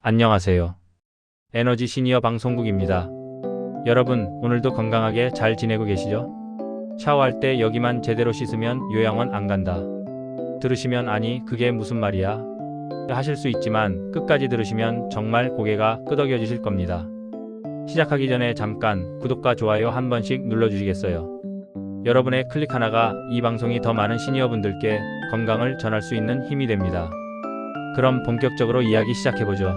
안녕하세요. 에너지 시니어 방송국입니다. 여러분, 오늘도 건강하게 잘 지내고 계시죠? 샤워할 때 여기만 제대로 씻으면 요양원 안 간다. 들으시면 아니, 그게 무슨 말이야? 하실 수 있지만 끝까지 들으시면 정말 고개가 끄덕여지실 겁니다. 시작하기 전에 잠깐 구독과 좋아요 한 번씩 눌러주시겠어요? 여러분의 클릭 하나가 이 방송이 더 많은 시니어분들께 건강을 전할 수 있는 힘이 됩니다. 그럼 본격적으로 이야기 시작해보죠.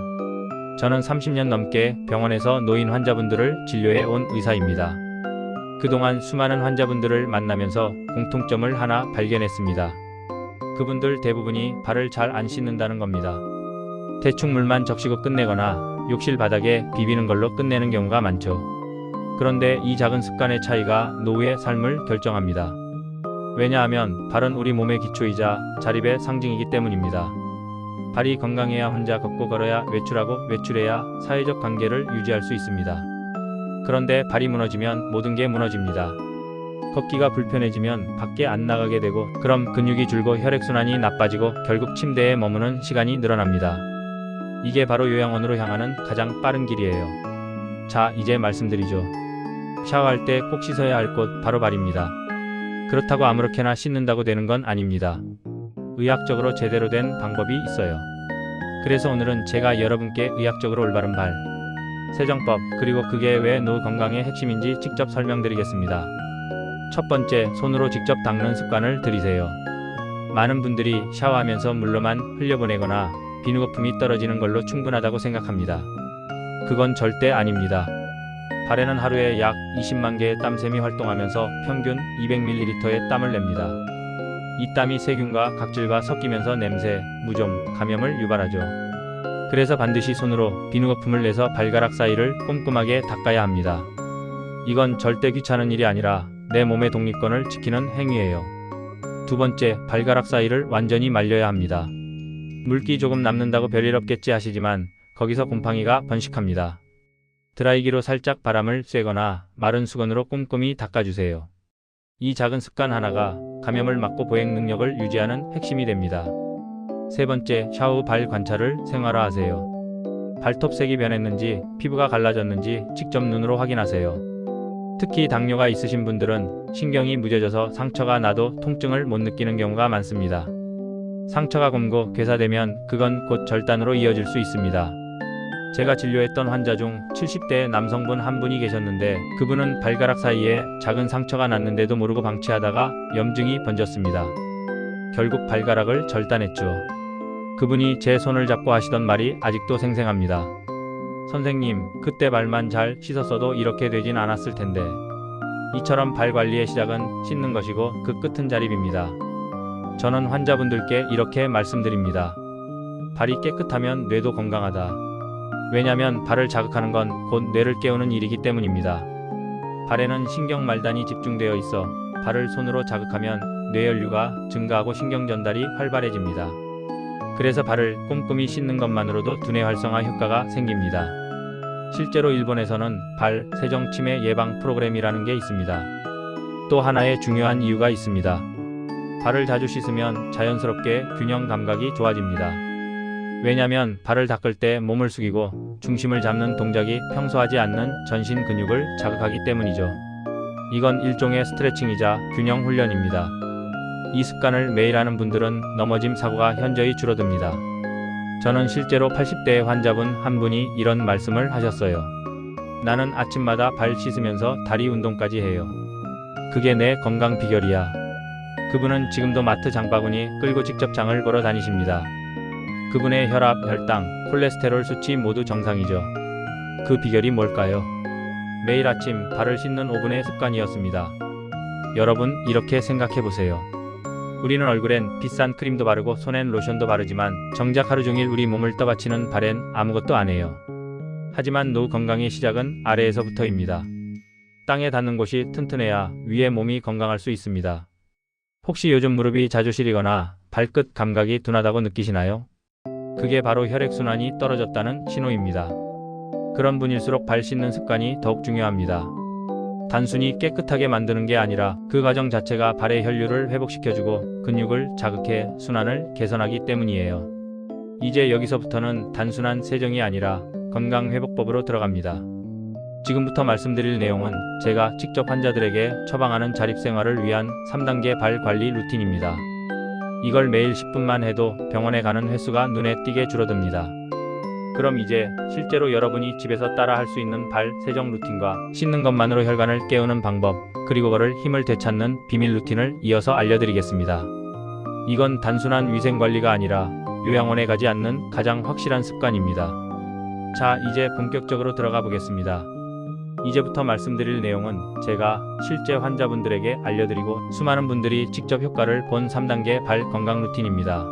저는 30년 넘게 병원에서 노인 환자분들을 진료해 온 의사입니다. 그동안 수많은 환자분들을 만나면서 공통점을 하나 발견했습니다. 그분들 대부분이 발을 잘 안 씻는다는 겁니다. 대충 물만 적시고 끝내거나 욕실 바닥에 비비는 걸로 끝내는 경우가 많죠. 그런데 이 작은 습관의 차이가 노후의 삶을 결정합니다. 왜냐하면 발은 우리 몸의 기초이자 자립의 상징이기 때문입니다. 발이 건강해야 혼자 걷고 걸어야 외출하고 외출해야 사회적 관계를 유지할 수 있습니다. 그런데 발이 무너지면 모든 게 무너집니다. 걷기가 불편해지면 밖에 안 나가게 되고 그럼 근육이 줄고 혈액순환이 나빠지고 결국 침대에 머무는 시간이 늘어납니다. 이게 바로 요양원으로 향하는 가장 빠른 길이에요. 자, 이제 말씀드리죠. 샤워할 때 꼭 씻어야 할 곳 바로 발입니다. 그렇다고 아무렇게나 씻는다고 되는 건 아닙니다. 의학적으로 제대로 된 방법이 있어요. 그래서 오늘은 제가 여러분께 의학적으로 올바른 발 세정법, 그리고 그게 왜 노후 건강의 핵심인지 직접 설명드리겠습니다. 첫 번째, 손으로 직접 닦는 습관을 들이세요. 많은 분들이 샤워하면서 물로만 흘려보내거나 비누거품이 떨어지는 걸로 충분하다고 생각합니다. 그건 절대 아닙니다. 발에는 하루에 약 20만 개의 땀샘이 활동하면서 평균 200ml의 땀을 냅니다. 이 땀이 세균과 각질과 섞이면서 냄새, 무좀, 감염을 유발하죠. 그래서 반드시 손으로 비누거품을 내서 발가락 사이를 꼼꼼하게 닦아야 합니다. 이건 절대 귀찮은 일이 아니라 내 몸의 독립권을 지키는 행위예요. 두 번째, 발가락 사이를 완전히 말려야 합니다. 물기 조금 남는다고 별일 없겠지 하시지만 거기서 곰팡이가 번식합니다. 드라이기로 살짝 바람을 쐬거나 마른 수건으로 꼼꼼히 닦아주세요. 이 작은 습관 하나가 감염을 막고 보행 능력을 유지하는 핵심이 됩니다. 세 번째, 샤워 후 발 관찰을 생활화하세요. 발톱색이 변했는지, 피부가 갈라졌는지 직접 눈으로 확인하세요. 특히 당뇨가 있으신 분들은 신경이 무뎌져서 상처가 나도 통증을 못 느끼는 경우가 많습니다. 상처가 곪고 괴사되면 그건 곧 절단으로 이어질 수 있습니다. 제가 진료했던 환자 중 70대 남성분 한 분이 계셨는데 그분은 발가락 사이에 작은 상처가 났는데도 모르고 방치하다가 염증이 번졌습니다. 결국 발가락을 절단했죠. 그분이 제 손을 잡고 하시던 말이 아직도 생생합니다. 선생님, 그때 발만 잘 씻었어도 이렇게 되진 않았을 텐데. 이처럼 발 관리의 시작은 씻는 것이고 그 끝은 자립입니다. 저는 환자분들께 이렇게 말씀드립니다. 발이 깨끗하면 뇌도 건강하다. 왜냐면 발을 자극하는 건 곧 뇌를 깨우는 일이기 때문입니다. 발에는 신경 말단이 집중되어 있어 발을 손으로 자극하면 뇌연류가 증가하고 신경 전달이 활발해집니다. 그래서 발을 꼼꼼히 씻는 것만으로도 두뇌 활성화 효과가 생깁니다. 실제로 일본에서는 발 세정 치매 예방 프로그램이라는 게 있습니다. 또 하나의 중요한 이유가 있습니다. 발을 자주 씻으면 자연스럽게 균형 감각이 좋아집니다. 왜냐면 발을 닦을 때 몸을 숙이고 중심을 잡는 동작이 평소 하지 않는 전신 근육을 자극하기 때문이죠. 이건 일종의 스트레칭이자 균형 훈련입니다. 이 습관을 매일 하는 분들은 넘어짐 사고가 현저히 줄어듭니다. 저는 실제로 80대의 환자분 한 분이 이런 말씀을 하셨어요. 나는 아침마다 발 씻으면서 다리 운동까지 해요. 그게 내 건강 비결이야. 그분은 지금도 마트 장바구니 끌고 직접 장을 보러 다니십니다. 그분의 혈압, 혈당, 콜레스테롤 수치 모두 정상이죠. 그 비결이 뭘까요? 매일 아침 발을 씻는 5분의 습관이었습니다. 여러분, 이렇게 생각해보세요. 우리는 얼굴엔 비싼 크림도 바르고 손엔 로션도 바르지만 정작 하루 종일 우리 몸을 떠받치는 발엔 아무것도 안 해요. 하지만 노후 건강의 시작은 아래에서부터입니다. 땅에 닿는 곳이 튼튼해야 위에 몸이 건강할 수 있습니다. 혹시 요즘 무릎이 자주 시리거나 발끝 감각이 둔하다고 느끼시나요? 그게 바로 혈액순환이 떨어졌다는 신호입니다. 그런 분일수록 발 씻는 습관이 더욱 중요합니다. 단순히 깨끗하게 만드는 게 아니라 그 과정 자체가 발의 혈류를 회복시켜주고 근육을 자극해 순환을 개선하기 때문이에요. 이제 여기서부터는 단순한 세정이 아니라 건강회복법으로 들어갑니다. 지금부터 말씀드릴 내용은 제가 직접 환자들에게 처방하는 자립생활을 위한 3단계 발 관리 루틴입니다. 이걸 매일 10분만 해도 병원에 가는 횟수가 눈에 띄게 줄어듭니다. 그럼 이제 실제로 여러분이 집에서 따라 할 수 있는 발 세정 루틴과 씻는 것만으로 혈관을 깨우는 방법, 그리고 그를 힘을 되찾는 비밀 루틴을 이어서 알려드리겠습니다. 이건 단순한 위생관리가 아니라 요양원에 가지 않는 가장 확실한 습관입니다. 자, 이제 본격적으로 들어가 보겠습니다. 이제부터 말씀드릴 내용은 제가 실제 환자분들에게 알려드리고 수많은 분들이 직접 효과를 본 3단계 발 건강 루틴입니다.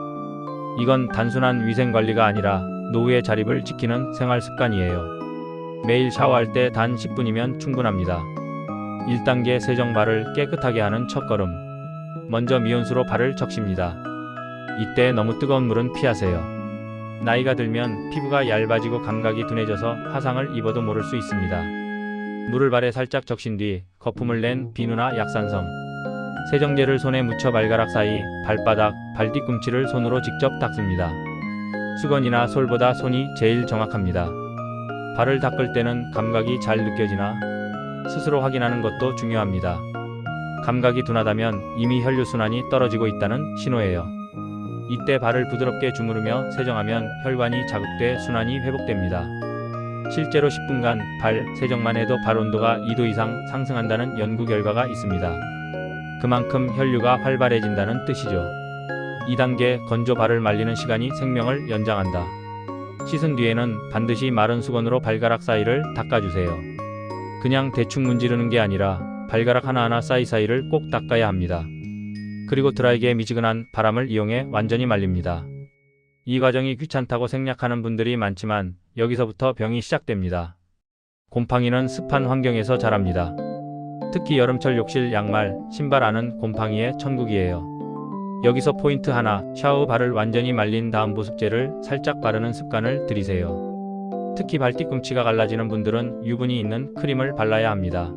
이건 단순한 위생관리가 아니라 노후의 자립을 지키는 생활 습관이에요. 매일 샤워할 때 단 10분이면 충분합니다. 1단계 세정 발을 깨끗하게 하는 첫걸음. 먼저 미온수로 발을 적십니다. 이때 너무 뜨거운 물은 피하세요. 나이가 들면 피부가 얇아지고 감각이 둔해져서 화상을 입어도 모를 수 있습니다. 물을 발에 살짝 적신 뒤 거품을 낸 비누나 약산성, 세정제를 손에 묻혀 발가락 사이, 발바닥, 발 뒤꿈치를 손으로 직접 닦습니다. 수건이나 솔보다 손이 제일 정확합니다. 발을 닦을 때는 감각이 잘 느껴지나 스스로 확인하는 것도 중요합니다. 감각이 둔하다면 이미 혈류순환이 떨어지고 있다는 신호예요. 이때 발을 부드럽게 주무르며 세정하면 혈관이 자극돼 순환이 회복됩니다. 실제로 10분간 발 세정만 해도 발 온도가 2도 이상 상승한다는 연구 결과가 있습니다. 그만큼 혈류가 활발해진다는 뜻이죠. 2단계 건조 발을 말리는 시간이 생명을 연장한다. 씻은 뒤에는 반드시 마른 수건으로 발가락 사이를 닦아주세요. 그냥 대충 문지르는 게 아니라 발가락 하나하나 사이사이를 꼭 닦아야 합니다. 그리고 드라이기에 미지근한 바람을 이용해 완전히 말립니다. 이 과정이 귀찮다고 생략하는 분들이 많지만 여기서부터 병이 시작됩니다. 곰팡이는 습한 환경에서 자랍니다. 특히 여름철 욕실, 양말, 신발 안은 곰팡이의 천국이에요. 여기서 포인트 하나, 샤워 후 발을 완전히 말린 다음 보습제를 살짝 바르는 습관을 들이세요. 특히 발뒤꿈치가 갈라지는 분들은 유분이 있는 크림을 발라야 합니다.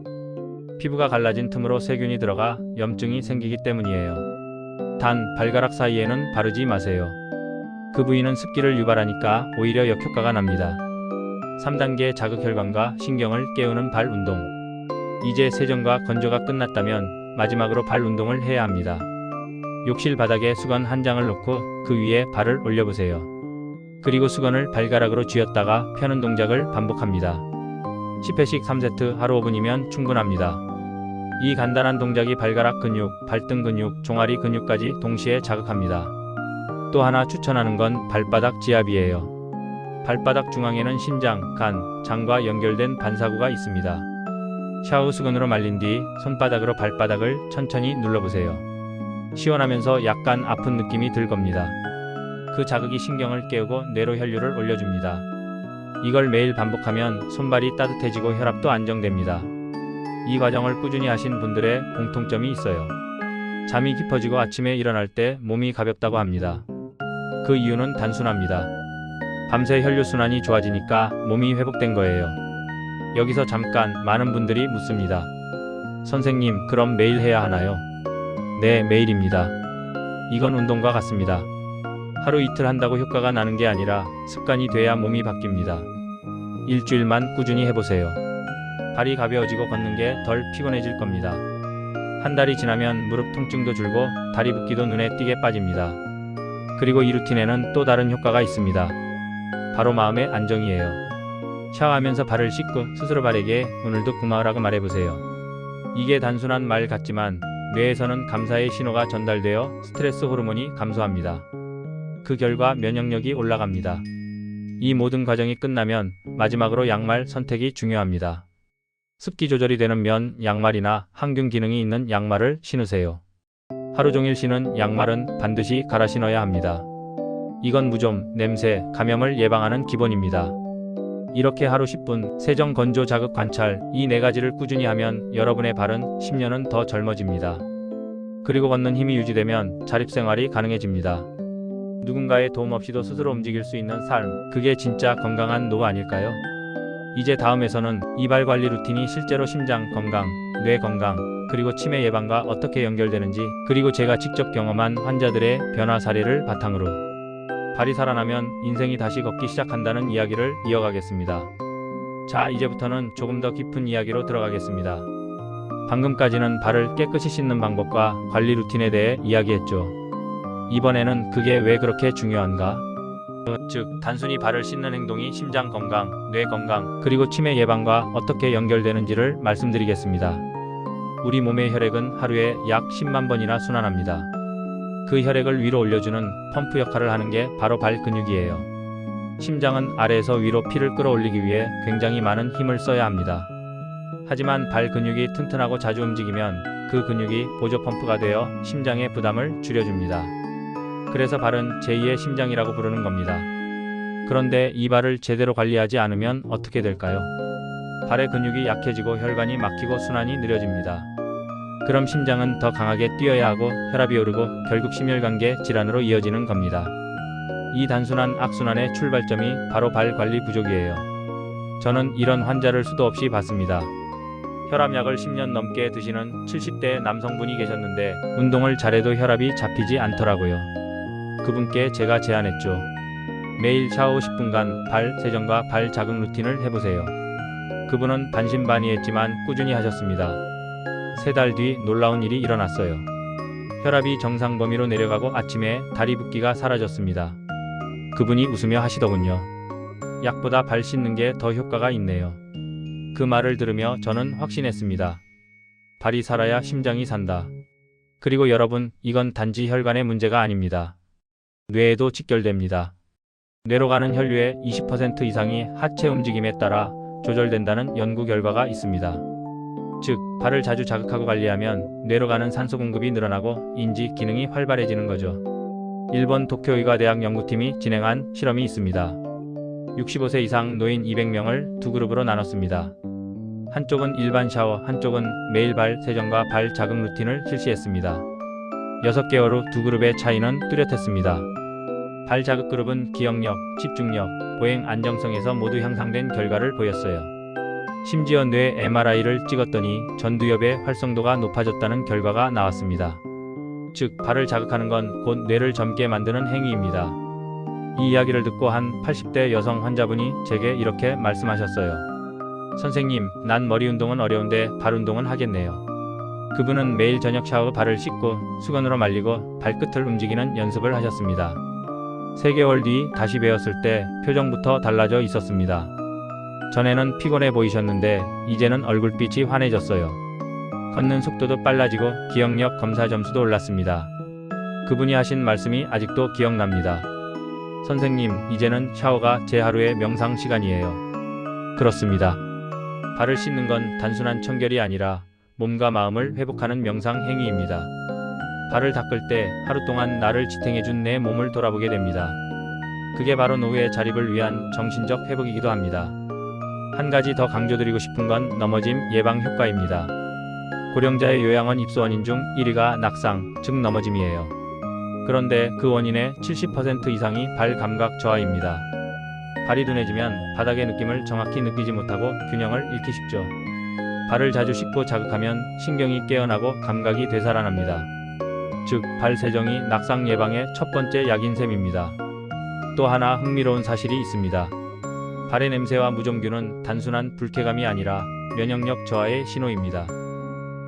피부가 갈라진 틈으로 세균이 들어가 염증이 생기기 때문이에요. 단, 발가락 사이에는 바르지 마세요. 그 부위는 습기를 유발하니까 오히려 역효과가 납니다. 3단계 자극혈관과 신경을 깨우는 발 운동. 이제 세정과 건조가 끝났다면 마지막으로 발 운동을 해야 합니다. 욕실 바닥에 수건 한 장을 놓고 그 위에 발을 올려보세요. 그리고 수건을 발가락으로 쥐었다가 펴는 동작을 반복합니다. 10회씩 3세트 하루 5분이면 충분합니다. 이 간단한 동작이 발가락 근육, 발등 근육, 종아리 근육까지 동시에 자극합니다. 또 하나 추천하는 건 발바닥 지압이에요. 발바닥 중앙에는 신장, 간, 장과 연결된 반사구가 있습니다. 샤워 수건으로 말린 뒤 손바닥으로 발바닥을 천천히 눌러보세요. 시원하면서 약간 아픈 느낌이 들 겁니다. 그 자극이 신경을 깨우고 뇌로 혈류를 올려줍니다. 이걸 매일 반복하면 손발이 따뜻해지고 혈압도 안정됩니다. 이 과정을 꾸준히 하신 분들의 공통점이 있어요. 잠이 깊어지고 아침에 일어날 때 몸이 가볍다고 합니다. 그 이유는 단순합니다. 밤새 혈류순환이 좋아지니까 몸이 회복된 거예요. 여기서 잠깐 많은 분들이 묻습니다. 선생님, 그럼 매일 해야 하나요? 네, 매일입니다. 이건 운동과 같습니다. 하루 이틀 한다고 효과가 나는 게 아니라 습관이 돼야 몸이 바뀝니다. 일주일만 꾸준히 해보세요. 발이 가벼워지고 걷는 게 덜 피곤해질 겁니다. 한 달이 지나면 무릎 통증도 줄고 다리 붓기도 눈에 띄게 빠집니다. 그리고 이 루틴에는 또 다른 효과가 있습니다. 바로 마음의 안정이에요. 샤워하면서 발을 씻고 스스로 발에게 오늘도 고마워라고 말해보세요. 이게 단순한 말 같지만 뇌에서는 감사의 신호가 전달되어 스트레스 호르몬이 감소합니다. 그 결과 면역력이 올라갑니다. 이 모든 과정이 끝나면 마지막으로 양말 선택이 중요합니다. 습기 조절이 되는 면 양말이나 항균 기능이 있는 양말을 신으세요. 하루 종일 신은 양말은 반드시 갈아 신어야 합니다. 이건 무좀, 냄새, 감염을 예방하는 기본입니다. 이렇게 하루 10분 세정, 건조, 자극, 관찰 이 4가지를 꾸준히 하면 여러분의 발은 10년은 더 젊어집니다. 그리고 걷는 힘이 유지되면 자립생활이 가능해집니다. 누군가의 도움 없이도 스스로 움직일 수 있는 삶, 그게 진짜 건강한 노후 아닐까요? 이제 다음에서는 이 발 관리 루틴이 실제로 심장 건강, 뇌 건강, 그리고 치매 예방과 어떻게 연결되는지, 그리고 제가 직접 경험한 환자들의 변화 사례를 바탕으로 발이 살아나면 인생이 다시 걷기 시작한다는 이야기를 이어가겠습니다. 자, 이제부터는 조금 더 깊은 이야기로 들어가겠습니다. 방금까지는 발을 깨끗이 씻는 방법과 관리 루틴에 대해 이야기했죠. 이번에는 그게 왜 그렇게 중요한가? 즉, 단순히 발을 씻는 행동이 심장 건강, 뇌 건강, 그리고 치매 예방과 어떻게 연결되는지를 말씀드리겠습니다. 우리 몸의 혈액은 하루에 약 10만 번이나 순환합니다. 그 혈액을 위로 올려주는 펌프 역할을 하는 게 바로 발 근육이에요. 심장은 아래에서 위로 피를 끌어올리기 위해 굉장히 많은 힘을 써야 합니다. 하지만 발 근육이 튼튼하고 자주 움직이면 그 근육이 보조 펌프가 되어 심장의 부담을 줄여줍니다. 그래서 발은 제2의 심장이라고 부르는 겁니다. 그런데 이 발을 제대로 관리하지 않으면 어떻게 될까요? 발의 근육이 약해지고 혈관이 막히고 순환이 느려집니다. 그럼 심장은 더 강하게 뛰어야 하고 혈압이 오르고 결국 심혈관계 질환으로 이어지는 겁니다. 이 단순한 악순환의 출발점이 바로 발 관리 부족이에요. 저는 이런 환자를 수도 없이 봤습니다. 혈압약을 10년 넘게 드시는 70대 남성분이 계셨는데 운동을 잘해도 혈압이 잡히지 않더라고요. 그분께 제가 제안했죠. 매일 샤워 10분간 발 세정과 발 자극 루틴을 해보세요. 그분은 반신반의했지만 꾸준히 하셨습니다. 3달 뒤 놀라운 일이 일어났어요. 혈압이 정상 범위로 내려가고 아침에 다리 붓기가 사라졌습니다. 그분이 웃으며 하시더군요. 약보다 발 씻는 게 더 효과가 있네요. 그 말을 들으며 저는 확신했습니다. 발이 살아야 심장이 산다. 그리고 여러분, 이건 단지 혈관의 문제가 아닙니다. 뇌에도 직결됩니다. 뇌로 가는 혈류의 20% 이상이 하체 움직임에 따라 조절된다는 연구 결과가 있습니다. 즉, 발을 자주 자극하고 관리하면 뇌로 가는 산소 공급이 늘어나고 인지 기능이 활발해지는 거죠. 일본 도쿄의과대학 연구팀이 진행한 실험이 있습니다. 65세 이상 노인 200명을 두 그룹으로 나눴습니다. 한쪽은 일반 샤워, 한쪽은 매일 발 세정과 발 자극 루틴을 실시했습니다. 6개월 후 두 그룹의 차이는 뚜렷했습니다. 발 자극 그룹은 기억력, 집중력, 보행 안정성에서 모두 향상된 결과를 보였어요. 심지어 뇌 MRI를 찍었더니 전두엽의 활성도가 높아졌다는 결과가 나왔습니다. 즉, 발을 자극하는 건 곧 뇌를 젊게 만드는 행위입니다. 이 이야기를 듣고 한 80대 여성 환자분이 제게 이렇게 말씀하셨어요. 선생님, 난 머리 운동은 어려운데 발 운동은 하겠네요. 그분은 매일 저녁 샤워 발을 씻고 수건으로 말리고 발끝을 움직이는 연습을 하셨습니다. 3개월 뒤 다시 배웠을 때 표정부터 달라져 있었습니다. 전에는 피곤해 보이셨는데 이제는 얼굴빛이 환해졌어요. 걷는 속도도 빨라지고 기억력 검사 점수도 올랐습니다. 그분이 하신 말씀이 아직도 기억납니다. 선생님, 이제는 샤워가 제 하루의 명상 시간이에요. 그렇습니다. 발을 씻는 건 단순한 청결이 아니라 몸과 마음을 회복하는 명상 행위입니다. 발을 닦을 때 하루 동안 나를 지탱해준 내 몸을 돌아보게 됩니다. 그게 바로 노후의 자립을 위한 정신적 회복이기도 합니다. 한 가지 더 강조드리고 싶은 건 넘어짐 예방 효과입니다. 고령자의 요양원 입소 원인 중 1위가 낙상, 즉 넘어짐이에요. 그런데 그 원인의 70% 이상이 발 감각 저하입니다. 발이 둔해지면 바닥의 느낌을 정확히 느끼지 못하고 균형을 잃기 쉽죠. 발을 자주 씻고 자극하면 신경이 깨어나고 감각이 되살아납니다. 즉, 발 세정이 낙상 예방의 첫 번째 약인 셈입니다. 또 하나 흥미로운 사실이 있습니다. 발의 냄새와 무좀균은 단순한 불쾌감이 아니라 면역력 저하의 신호입니다.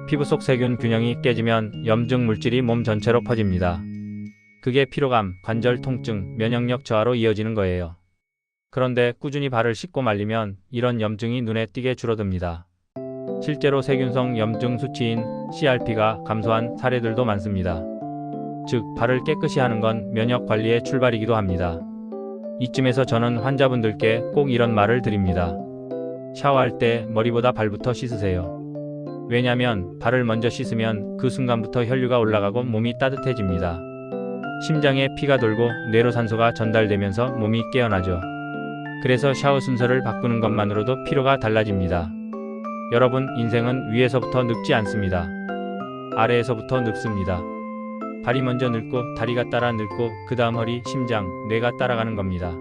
피부 속 세균 균형이 깨지면 염증 물질이 몸 전체로 퍼집니다. 그게 피로감, 관절 통증, 면역력 저하로 이어지는 거예요. 그런데 꾸준히 발을 씻고 말리면 이런 염증이 눈에 띄게 줄어듭니다. 실제로 세균성 염증 수치인 CRP가 감소한 사례들도 많습니다. 즉, 발을 깨끗이 하는 건 면역 관리의 출발이기도 합니다. 이쯤에서 저는 환자분들께 꼭 이런 말을 드립니다. 샤워할 때 머리보다 발부터 씻으세요. 왜냐면 발을 먼저 씻으면 그 순간부터 혈류가 올라가고 몸이 따뜻해집니다. 심장에 피가 돌고 뇌로 산소가 전달되면서 몸이 깨어나죠. 그래서 샤워 순서를 바꾸는 것만으로도 피로가 달라집니다. 여러분, 인생은 위에서부터 늙지 않습니다. 아래에서부터 늙습니다. 발이 먼저 늙고 다리가 따라 늙고 그 다음 허리, 심장, 뇌가 따라가는 겁니다.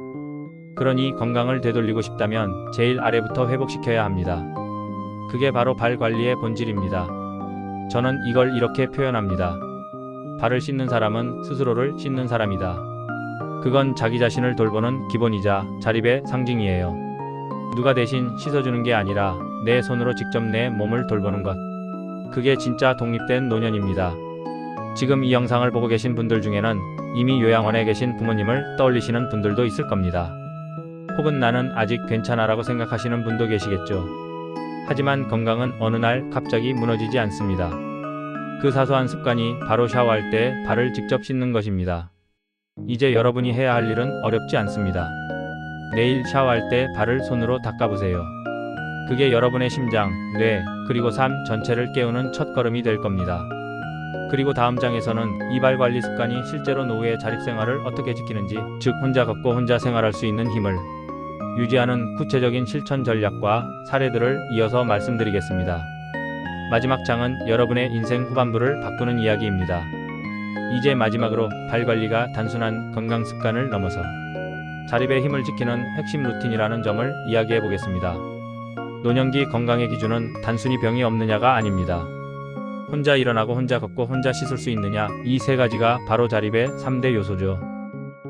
그러니 건강을 되돌리고 싶다면 제일 아래부터 회복시켜야 합니다. 그게 바로 발 관리의 본질입니다. 저는 이걸 이렇게 표현합니다. 발을 씻는 사람은 스스로를 씻는 사람이다. 그건 자기 자신을 돌보는 기본이자 자립의 상징이에요. 누가 대신 씻어주는 게 아니라 내 손으로 직접 내 몸을 돌보는 것. 그게 진짜 독립된 노년입니다. 지금 이 영상을 보고 계신 분들 중에는 이미 요양원에 계신 부모님을 떠올리시는 분들도 있을 겁니다. 혹은 나는 아직 괜찮아라고 생각하시는 분도 계시겠죠. 하지만 건강은 어느 날 갑자기 무너지지 않습니다. 그 사소한 습관이 바로 샤워할 때 발을 직접 씻는 것입니다. 이제 여러분이 해야 할 일은 어렵지 않습니다. 내일 샤워할 때 발을 손으로 닦아보세요. 그게 여러분의 심장, 뇌, 그리고 삶 전체를 깨우는 첫걸음이 될 겁니다. 그리고 다음 장에서는 이 발 관리 습관이 실제로 노후의 자립생활을 어떻게 지키는지, 즉 혼자 걷고 혼자 생활할 수 있는 힘을 유지하는 구체적인 실천 전략과 사례들을 이어서 말씀드리겠습니다. 마지막 장은 여러분의 인생 후반부를 바꾸는 이야기입니다. 이제 마지막으로 발 관리가 단순한 건강 습관을 넘어서 자립의 힘을 지키는 핵심 루틴이라는 점을 이야기해 보겠습니다. 노년기 건강의 기준은 단순히 병이 없느냐가 아닙니다. 혼자 일어나고 혼자 걷고 혼자 씻을 수 있느냐, 이 세 가지가 바로 자립의 3대 요소죠.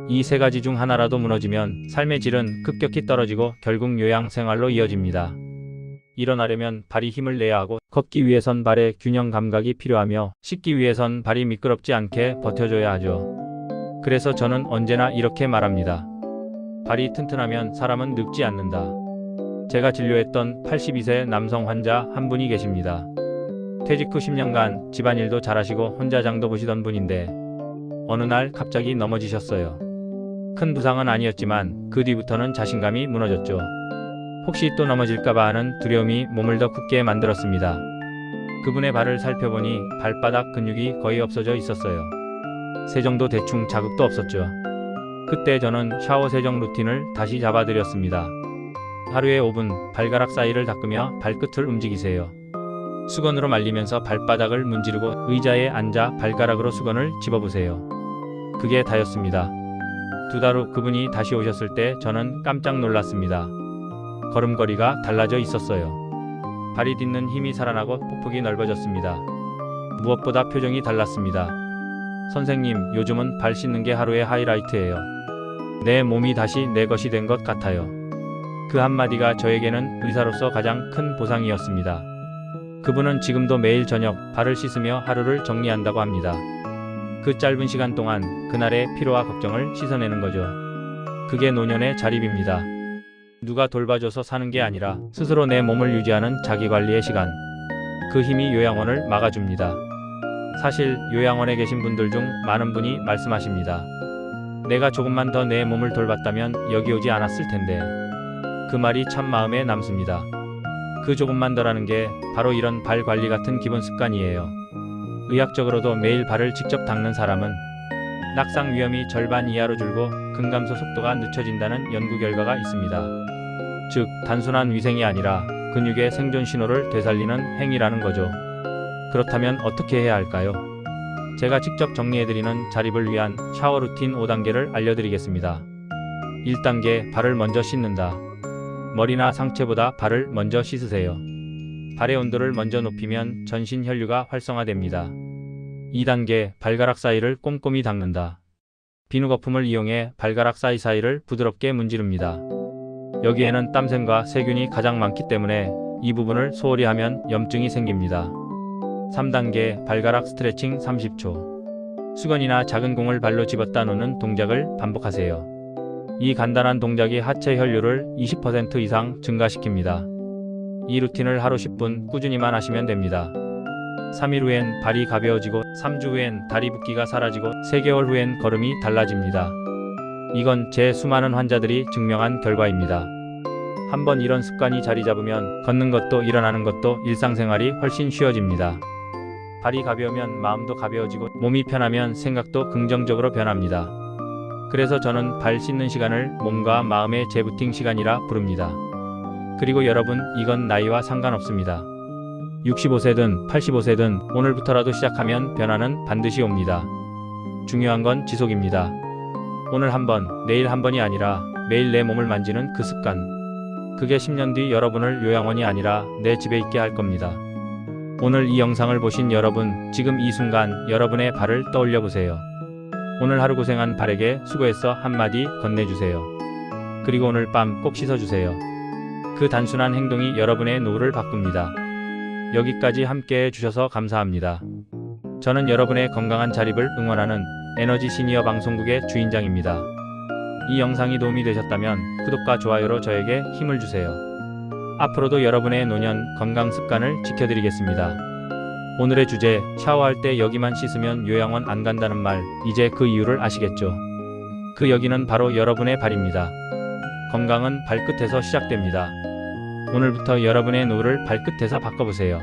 이 세 가지 중 하나라도 무너지면 삶의 질은 급격히 떨어지고 결국 요양 생활로 이어집니다. 일어나려면 발이 힘을 내야 하고, 걷기 위해선 발의 균형 감각이 필요하며, 씻기 위해선 발이 미끄럽지 않게 버텨줘야 하죠. 그래서 저는 언제나 이렇게 말합니다. 발이 튼튼하면 사람은 늙지 않는다. 제가 진료했던 82세 남성 환자 한 분이 계십니다. 퇴직 후 10년간 집안일도 잘하시고 혼자 장도 보시던 분인데 어느 날 갑자기 넘어지셨어요. 큰 부상은 아니었지만 그 뒤부터는 자신감이 무너졌죠. 혹시 또 넘어질까봐 하는 두려움이 몸을 더 굳게 만들었습니다. 그분의 발을 살펴보니 발바닥 근육이 거의 없어져 있었어요. 세정도 대충 자극도 없었죠. 그때 저는 샤워 세정 루틴을 다시 잡아드렸습니다. 하루에 5분 발가락 사이를 닦으며 발끝을 움직이세요. 수건으로 말리면서 발바닥을 문지르고 의자에 앉아 발가락으로 수건을 집어보세요. 그게 다였습니다. 2달 후 그분이 다시 오셨을 때 저는 깜짝 놀랐습니다. 걸음걸이가 달라져 있었어요. 발이 딛는 힘이 살아나고 폭폭이 넓어졌습니다. 무엇보다 표정이 달랐습니다. 선생님, 요즘은 발 씻는 게 하루의 하이라이트예요. 내 몸이 다시 내 것이 된 것 같아요. 그 한마디가 저에게는 의사로서 가장 큰 보상이었습니다. 그분은 지금도 매일 저녁 발을 씻으며 하루를 정리한다고 합니다. 그 짧은 시간 동안 그날의 피로와 걱정을 씻어내는 거죠. 그게 노년의 자립입니다. 누가 돌봐줘서 사는 게 아니라 스스로 내 몸을 유지하는 자기관리의 시간. 그 힘이 요양원을 막아줍니다. 사실 요양원에 계신 분들 중 많은 분이 말씀하십니다. 내가 조금만 더 내 몸을 돌봤다면 여기 오지 않았을 텐데. 그 말이 참 마음에 남습니다. 그 조금만 더라는 게 바로 이런 발 관리 같은 기본 습관이에요. 의학적으로도 매일 발을 직접 닦는 사람은 낙상 위험이 절반 이하로 줄고 근감소 속도가 늦춰진다는 연구 결과가 있습니다. 즉, 단순한 위생이 아니라 근육의 생존 신호를 되살리는 행위라는 거죠. 그렇다면 어떻게 해야 할까요? 제가 직접 정리해드리는 자립을 위한 샤워 루틴 5단계를 알려드리겠습니다. 1단계, 발을 먼저 씻는다. 머리나 상체보다 발을 먼저 씻으세요. 발의 온도를 먼저 높이면 전신 혈류가 활성화됩니다. 2단계, 발가락 사이를 꼼꼼히 닦는다. 비누 거품을 이용해 발가락 사이사이를 부드럽게 문지릅니다. 여기에는 땀샘과 세균이 가장 많기 때문에 이 부분을 소홀히 하면 염증이 생깁니다. 3단계, 발가락 스트레칭 30초. 수건이나 작은 공을 발로 집었다 놓는 동작을 반복하세요. 이 간단한 동작이 하체 혈류를 20% 이상 증가시킵니다. 이 루틴을 하루 10분 꾸준히만 하시면 됩니다. 3일 후엔 발이 가벼워지고 3주 후엔 다리 붓기가 사라지고 3개월 후엔 걸음이 달라집니다. 이건 제 수많은 환자들이 증명한 결과입니다. 한번 이런 습관이 자리 잡으면 걷는 것도 일어나는 것도 일상생활이 훨씬 쉬워집니다. 발이 가벼우면 마음도 가벼워지고 몸이 편하면 생각도 긍정적으로 변합니다. 그래서 저는 발 씻는 시간을 몸과 마음의 재부팅 시간이라 부릅니다. 그리고 여러분, 이건 나이와 상관없습니다. 65세든 85세든 오늘부터라도 시작하면 변화는 반드시 옵니다. 중요한 건 지속입니다. 오늘 한 번, 내일 한 번이 아니라 매일 내 몸을 만지는 그 습관. 그게 10년 뒤 여러분을 요양원이 아니라 내 집에 있게 할 겁니다. 오늘 이 영상을 보신 여러분, 지금 이 순간 여러분의 발을 떠올려 보세요. 오늘 하루 고생한 발에게 수고했어 한마디 건네주세요. 그리고 오늘 밤 꼭 씻어주세요. 그 단순한 행동이 여러분의 노후를 바꿉니다. 여기까지 함께 해주셔서 감사합니다. 저는 여러분의 건강한 자립을 응원하는 에너지 시니어 방송국의 주인장입니다. 이 영상이 도움이 되셨다면 구독과 좋아요로 저에게 힘을 주세요. 앞으로도 여러분의 노년 건강 습관을 지켜드리겠습니다. 오늘의 주제, 샤워할 때 여기만 씻으면 요양원 안 간다는 말, 이제 그 이유를 아시겠죠? 그 여기는 바로 여러분의 발입니다. 건강은 발끝에서 시작됩니다. 오늘부터 여러분의 노후를 발끝에서 바꿔보세요.